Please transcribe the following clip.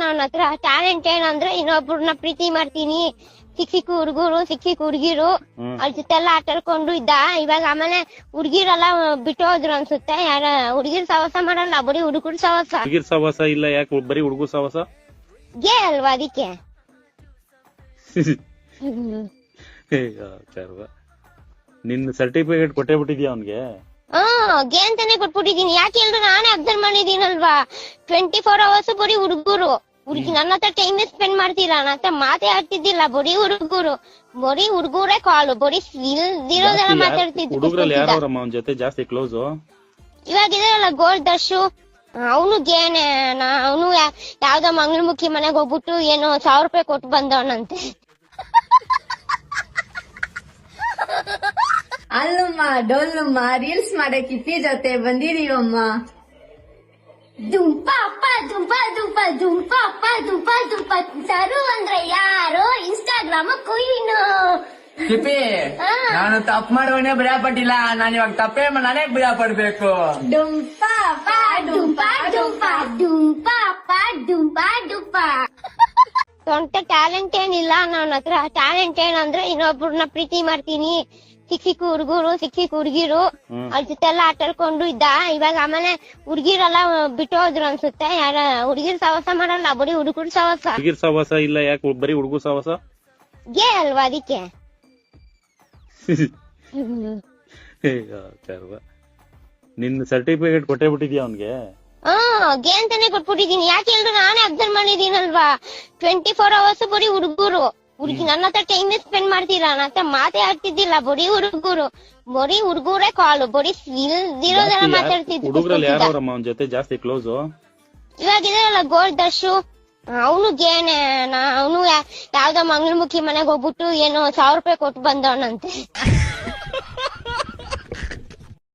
ನನ್ನ ಹತ್ರ ಟ್ಯಾಲೆಂಟ್ ಏನಂದ್ರೆ ಇನ್ನೊಬ್ರನ್ನ ಪ್ರೀತಿ ಮಾಡ್ತೀನಿ, ಸಿಕ್ಕ ಹುಡುಗಿರು ಅವ್ರ ಜೊತೆ ಎಲ್ಲ ಆಟಾಡ್ಕೊಂಡು ಇದ್ದ. ಇವಾಗ ಆಮೇಲೆ ಹುಡ್ಗಿರೆಲ್ಲ ಬಿಟ್ಟು ಹೋದ್ರು ಅನ್ಸುತ್ತೆ. ಯಾರ ಹುಡ್ಗಿರ್ ಸವಾಸ ಮಾಡಲ್ಲ, ಬರೀ ಹುಡುಗರು ಸವಾಸ. ಹುಡುಗಿರ್ ಸವಾಸ ಇಲ್ಲ, ಯಾಕೆ ಬರೀ ಹುಡುಗರು ಸವಾಸ? ಗೇ ಅಲ್ವಾ ಅದಕ್ಕೆ. ನಿನ್ ಸರ್ಟಿಫಿಕೇಟ್ ಕೊಟ್ಟೇ ಬಿಟ್ಟಿದ್ಯಾ ಅವ್ನ್ಗೆ? ಗೇ ಅಂತಾನೆ ಕೊಟ್ಬಿಟ್ಟಿದೀನಿ. ಯಾಕೆ ಹೇಳಿದ್ರೆ ನಾನೇ ಅಬ್ಸರ್ವ್ ಮಾಡಿದೀನಲ್ವಾ, 24 hours ಬರೀ ಹುಡುಗರು. ನನ್ನ ಹತ್ರ ಟೈಮ್ ಸ್ಪೆಂಡ್ ಮಾಡ್ತಿಲ್ಲ, ನನ್ನ ಹತ್ರ ಮಾತೇ ಆಡ್ತಿದ್ದಿಲ್ಲ. ಬರೀ ಹುಡುಗರೇ ಕಾಲು, ಬರೀ ಇಲ್ದಿರೋದೆಲ್ಲ ಮಾತಾಡ್ತಿದ್ರು. ಹುಡುಗರಲ್ಲಿ ಯಾರವ್ರಮ್ಮ ಅವ್ನ ಜೊತೆ ಜಾಸ್ತಿ ಕ್ಲೋಸ್? ಇವಾಗ ಇದಾರಲ್ಲ ಗೋಲ್ಡ್ ದರ್ಶು, ಅವನು ಗೇನೆ. ಅವನು ಯಾವ್ದೋ ಮಂಗಳಮುಖಿ ಮನೆಗ್ ಹೋಗ್ಬಿಟ್ಟು ಏನೋ 1000 ರೂಪಾಯಿ ಕೊಟ್ಟು ಬಂದವನಂತೆ. ಅಲ್ಲಮ್ಮ ಡೊಲ್ಲಮ್ಮ ರೀಲ್ಸ್ ಮಾಡಕ್ ಇಪ್ಪಿ ಜೊತೆ ಬಂದಿದೀವಮ್ಮ. ದುಂಪ ಅಪ್ಪ ದುಂಪ ದುಂಪ ದುಂಪ ಅಪ್ಪ ದುಂಪ ದುಂಪ ಸರು ಅಂದ್ರೆ ಯಾರು? ಇನ್ಸ್ಟಾಗ್ರಾಮ್ ಕುಯ್ನು. ಕಿಪಿ, ನಾನು ತಪ್ಪು ಮಾಡೋನೇ ಭಯ ಪಟ್ಟಿಲ್ಲ, ನಾನು ಇವಾಗ ತಪ್ಪೇ ನಾನೇ ಭಯ ಪಡ್ಬೇಕು. ಡುಂಪ ಅಪ್ಪ ಡುಂಪ ಡುಂಪ ಡುಂಪ ಅಪ್ಪ ಡುಂಪ ಡುಂಪ. ಸ್ವಂತ ಟ್ಯಾಲೆಂಟ್ ಏನಿಲ್ಲ ನನ್ನ ಹತ್ರ. ಟ್ಯಾಲೆಂಟ್ ಏನಂದ್ರೆ ಇನ್ನೊಬ್ರನ್ನ ಪ್ರೀತಿ ಮಾಡ್ತೀನಿ, ಸಿಕ್ಕ ಹುಡುಗಿರು ಅವ್ರ ಜೊತೆ ಎಲ್ಲ ಆಟಾಡ್ಕೊಂಡು ಇದ್ದ. ಇವಾಗ ಆಮೇಲೆ ಹುಡ್ಗಿರೆಲ್ಲ ಬಿಟ್ಟು ಹೋದ್ರು ಅನ್ಸುತ್ತೆ. ಯಾರ ಹುಡ್ಗಿರ್ ಸವಾಸ ಮಾಡಲ್ಲ, ಬರೀ ಹುಡುಗರು ಸವಾಸ. ಹುಡುಗಿರ್ ಸವಾಸ ಇಲ್ಲ, ಯಾಕೆ ಬರೀ ಹುಡುಗರು ಸವಾಸ? ಗೇ ಅಲ್ವಾ ಅದಕ್ಕೆ. ನಿನ್ ಸರ್ಟಿಫಿಕೇಟ್ ಕೊಟ್ಟೇ ಬಿಟ್ಟಿದ್ಯಾ ಅವ್ನ್ಗೆ? ಗೇ ಅಂತಾನೆ ಕೊಟ್ಬಿಟ್ಟಿದೀನಿ. ಯಾಕೆ ಹೇಳಿದ್ರೆ ನಾನೇ ಅಬ್ಸರ್ವ್ ಮಾಡಿದೀನಲ್ವಾ, 24 hours ಬರೀ ಹುಡುಗರು. ನನ್ನ ಹತ್ರ ಟೈಮ್ ಸ್ಪೆಂಡ್ ಮಾಡ್ತಿಲ್ಲ, ನನ್ನ ಹತ್ರ ಮಾತೇ ಆಡ್ತಿದ್ದಿಲ್ಲ. ಬರೀ ಹುಡುಗರೇ ಕಾಲು, ಬರೀ ಇಲ್ದಿರೋದೆಲ್ಲ ಮಾತಾಡ್ತಿದ್ರು. ಹುಡುಗರಲ್ಲಿ ಯಾರವ್ರಮ್ಮ ಅವ್ನ ಜೊತೆ ಜಾಸ್ತಿ ಕ್ಲೋಸ್? ಇವಾಗ ಇದಾರಲ್ಲ ಗೋಲ್ಡ್ ದರ್ಶು, ಅವನು ಗೇನೆ. ಅವನು ಯಾವ್ದೋ ಮಂಗಳಮುಖಿ ಮನೆಗ್ ಹೋಗ್ಬಿಟ್ಟು ಏನೋ 1000 ರೂಪಾಯಿ ಕೊಟ್ಟು ಬಂದವನಂತೆ.